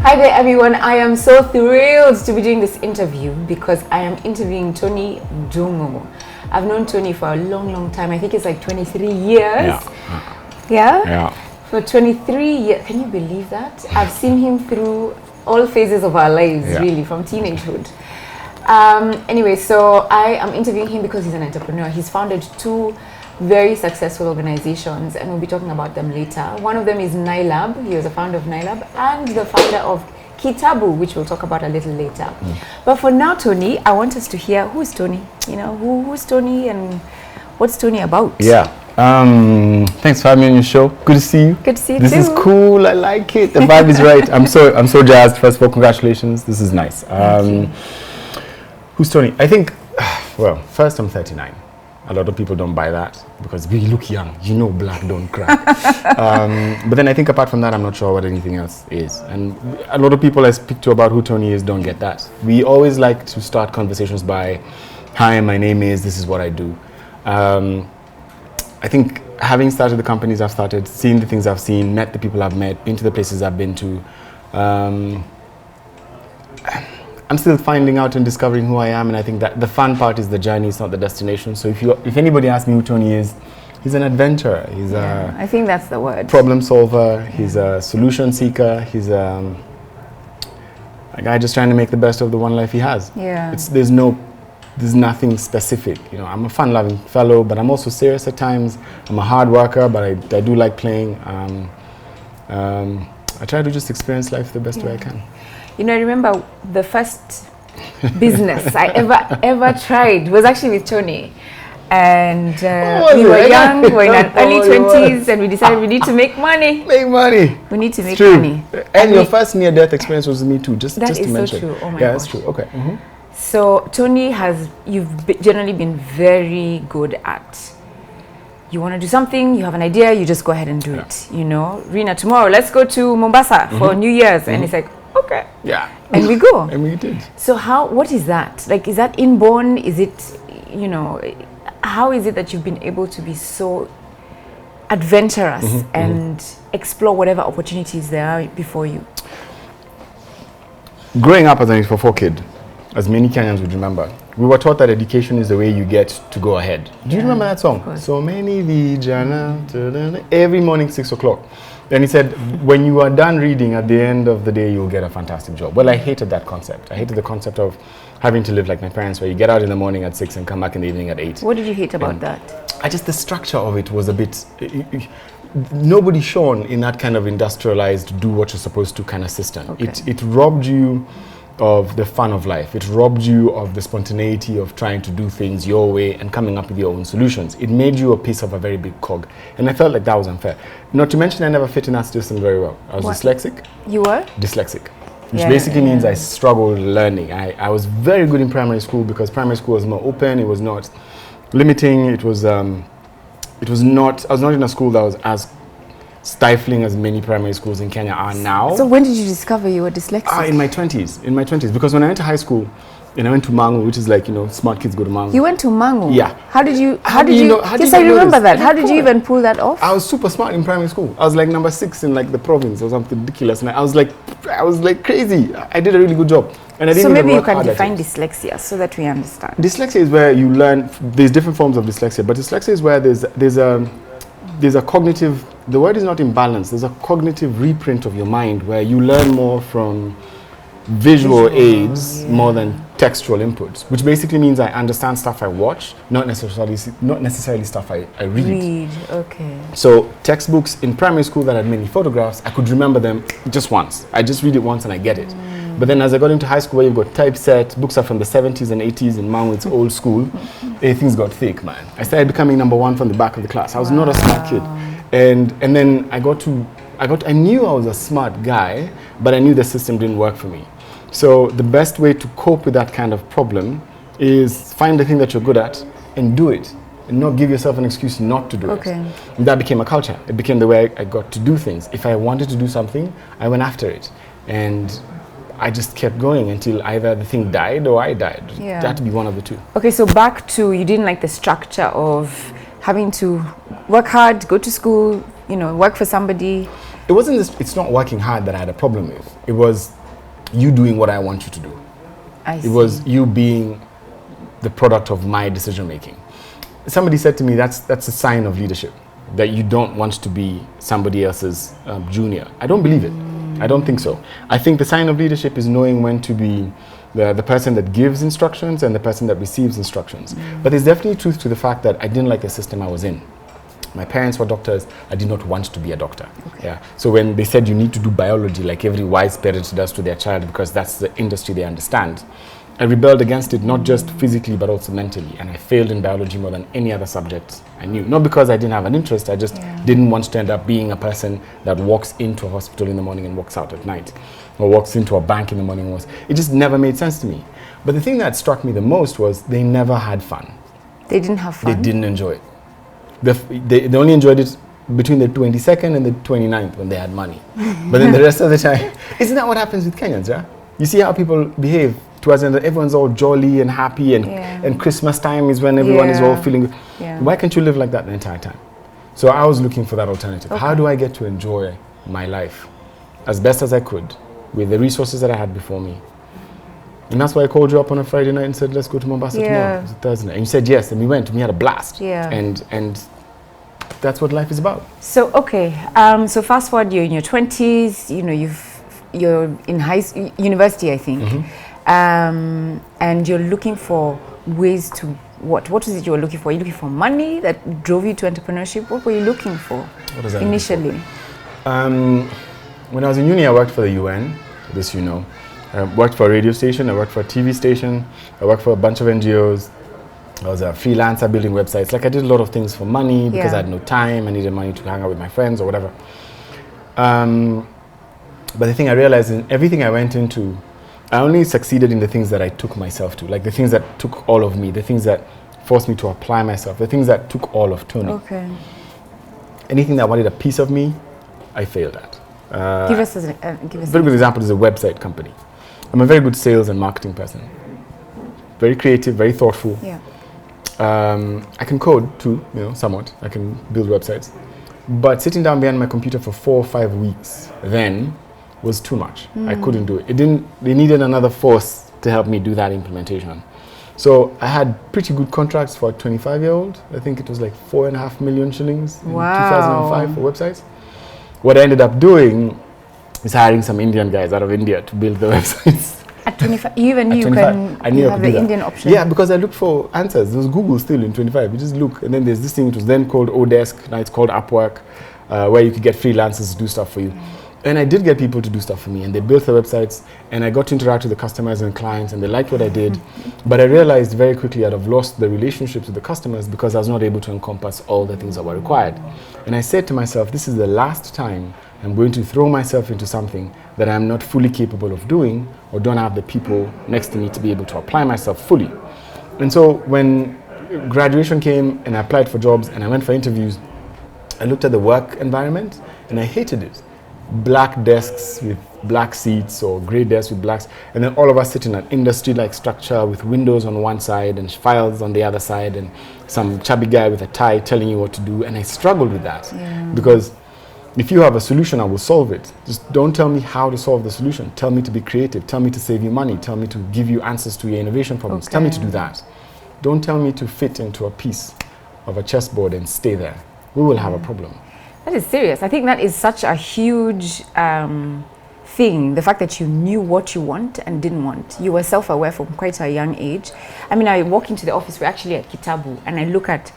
Hi there, everyone. I am so thrilled to be doing this interview because I am interviewing Tonee Ndungu. I've known Tonee for a long, long time. I think it's like 23 years. Yeah? For 23 years. Can you believe that? I've seen him through all phases of our lives, really, from teenagehood. Anyway, so I am interviewing him because he's an entrepreneur. He's founded two very successful organizations, and we'll be talking about them later. One of them is Nylab. He was a founder of Nylab and the founder of Kytabu, which we'll talk about a little later. But for now, Tonee, I want us to hear who's Tonee. You know, who's Tonee and what's Tonee about? Yeah. Thanks for having me on your show. Good to see you. Good to see you This too. is cool. I like it. The vibe is right. I'm so jazzed. First of all, congratulations. This is nice. Who's Tonee? I think, well, first I'm 39. A lot of people don't buy that because we look young. You know, black don't crack. But then I think apart from that, I'm not sure what anything else is. And a lot of people I speak to about who Tonee is don't get that. We always like to start conversations by, hi, my name is, this is what I do. I think having started the companies I've started, seeing the things I've seen, met the people I've met, been to the places I've been to, I'm still finding out and discovering who I am, and I think that the fun part is the journey, it's not the destination. So if anybody asks me who Tonee is, he's an adventurer. He's I think that's the word. Problem solver. He's a solution seeker. He's a guy just trying to make the best of the one life he has. Yeah. There's nothing specific. You know, I'm a fun-loving fellow, but I'm also serious at times. I'm a hard worker, but I do like playing. I try to just experience life the best way I can. You know, I remember the first business I ever tried was actually with Tonee. And we were young, we were in our early 20s, and we decided we need to make money. Make money. We need to make true. money. And your first near-death experience was with me too, just to mention. That is so true. Oh my gosh. That's true. Okay. So Tonee you've generally been very good at, you want to do something, you have an idea, you just go ahead and do it. You know, Rina, tomorrow let's go to Mombasa for New Year's, and it's like, okay. Yeah. And we go. And we did. So what is that? Like, is that inborn? Is it, you know, how is it that you've been able to be so adventurous and explore whatever opportunities there are before you? Growing up as an 844 kid, as many Kenyans would remember, we were taught that education is the way you get to go ahead. Do you remember that song? So many vijana, every morning 6 o'clock. And he said, when you are done reading, at the end of the day, you'll get a fantastic job. Well, I hated that concept. I hated the concept of having to live like my parents, where you get out in the morning at 6 and come back in the evening at 8. What did you hate about that? The structure of it was a bit, nobody shone in that kind of industrialized, do what you're supposed to kind of system. Okay. It robbed you of the fun of life. It robbed you of the spontaneity of trying to do things your way and coming up with your own solutions. It made you a piece of a very big cog. And I felt like that was unfair. Not to mention I never fit in that system very well. I was dyslexic. You were? Dyslexic. Which basically means I struggled learning. I was very good in primary school because primary school was more open, it was not limiting, I was not in a school that was as stifling as many primary schools in Kenya are now. So when did you discover you were dyslexic? In my 20s. Because when I went to high school, and I went to Mangu, which is like, you know, smart kids go to Mangu. You went to Mangu? Yeah. How did you yes, I remember that. How did you even pull that off? I was super smart in primary school. I was like number 6 in like the province or something ridiculous. And I was like crazy. I did a really good job. And I didn't so maybe even you can work define dyslexia so that we understand. Dyslexia is where you learn, there's different forms of dyslexia, but dyslexia is where there's a cognitive, the word is not imbalance, there's a cognitive reprint of your mind where you learn more from visual aids more than textual inputs, which basically means I understand stuff I watch, not necessarily stuff I read. Okay. So textbooks in primary school that had many photographs, I could remember them just once. I just read it once and I get it. But then as I got into high school, where you've got typeset, books are from the 70s and 80s in Mangu, it's old school, things got thick, man. I started becoming number 1 from the back of the class. I was not a smart kid. And then I knew I was a smart guy, but I knew the system didn't work for me. So the best way to cope with that kind of problem is find the thing that you're good at and do it, and not give yourself an excuse not to do it. And that became a culture. It became the way I got to do things. If I wanted to do something, I went after it. And I just kept going until either the thing died or I died. It had to be one of the two. Okay, so back to, you didn't like the structure of having to work hard, go to school, you know, work for somebody. It wasn't it's not working hard that I had a problem with. It was you doing what I want you to do. It was you being the product of my decision making. Somebody said to me, that's a sign of leadership, that you don't want to be somebody else's junior. I don't believe it. I don't think so. I think the sign of leadership is knowing when to be the person that gives instructions and the person that receives instructions. But there's definitely truth to the fact that I didn't like the system I was in. My parents were doctors. I did not want to be a doctor. Okay. Yeah. So when they said you need to do biology like every wise parent does to their child because that's the industry they understand, I rebelled against it, not just physically but also mentally. And I failed in biology more than any other subject I knew. Not because I didn't have an interest, I just didn't want to end up being a person that walks into a hospital in the morning and walks out at night, or walks into a bank in the morning. It just never made sense to me. But the thing that struck me the most was they never had fun. They didn't have fun? They didn't enjoy it. They only enjoyed it between the 22nd and the 29th when they had money. But then the rest of the time, isn't that what happens with Kenyans, yeah? You see how people behave towards them, that everyone's all jolly and happy, and Christmas time is when everyone is all feeling good. Yeah. Why can't you live like that the entire time? So I was looking for that alternative. Okay. How do I get to enjoy my life as best as I could with the resources that I had before me? And that's why I called you up on a Friday night and said, let's go to Mombasa tomorrow. It was a Thursday night. And you said yes, and we went, and we had a blast. Yeah. And that's what life is about. So, okay, so fast forward, you're in your 20s, you know, you're in university, I think. And you're looking for ways to, what was it you were looking for? Are you looking for money that drove you to entrepreneurship? What were you looking for what does that initially? When I was in uni, I worked for the UN, this you know. I worked for a radio station, I worked for a TV station, I worked for a bunch of NGOs. I was a freelancer building websites. Like I did a lot of things for money because I had no time. I needed money to hang out with my friends or whatever. But the thing I realized in everything I went into, I only succeeded in the things that I took myself to, like the things that took all of me, the things that forced me to apply myself, the things that took all of Tonee. Okay. Anything that wanted a piece of me, I failed at. Give us a very good example is a website company. I'm a very good sales and marketing person. Very creative, very thoughtful. Yeah. I can code too, you know, somewhat. I can build websites. But sitting down behind my computer for 4 or 5 weeks then was too much. I couldn't do it. They needed another force to help me do that implementation. So I had pretty good contracts for a 25-year-old. I think it was like 4.5 million shillings in 2005 for websites. What I ended up doing is hiring some Indian guys out of India to build the websites. At 25, even you can have the Indian option. Yeah, because I looked for answers. There was Google still in 25. You just look, and then there's this thing which was then called Odesk. Now it's called Upwork, where you could get freelancers to do stuff for you. And I did get people to do stuff for me, and they built the websites, and I got to interact with the customers and clients, and they liked what I did. But I realized very quickly I'd have lost the relationships with the customers because I was not able to encompass all the things that were required. And I said to myself, this is the last time I'm going to throw myself into something that I'm not fully capable of doing or don't have the people next to me to be able to apply myself fully. And so when graduation came and I applied for jobs and I went for interviews, I looked at the work environment and I hated it. Black desks with black seats or gray desks with blacks, and then all of us sit in an industry-like structure with windows on one side and files on the other side and some chubby guy with a tie telling you what to do. And I struggled with that because if you have a solution, I will solve it. Just don't tell me how to solve the solution. Tell me to be creative. Tell me to save you money. Tell me to give you answers to your innovation problems. Tell me to do that. Don't tell me to fit into a piece of a chessboard and stay there. We will have a problem. That is serious. I think that is such a huge thing. The fact that you knew what you want and didn't want. You were self-aware from quite a young age. I mean, I walk into the office, we're actually at Kytabu, and I look at,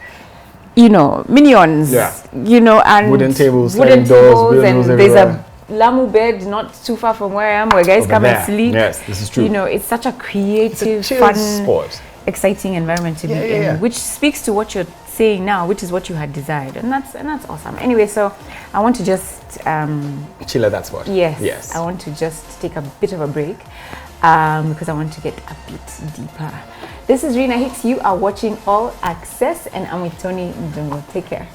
you know, minions, you know, and wooden tables, and doors, there's a Lamu bed not too far from where I am, where guys come and sleep. Yes, this is true. You know, it's such a creative, fun, sport, exciting environment to be in, which speaks to what you're saying now, which is what you had desired, and that's awesome. Anyway, so I want to just chill at that spot. Yes. I want to just take a bit of a break because I want to get a bit deeper. This is Rina Hicks. You are watching All Access, and I'm with Tonee Ndungu. Take care.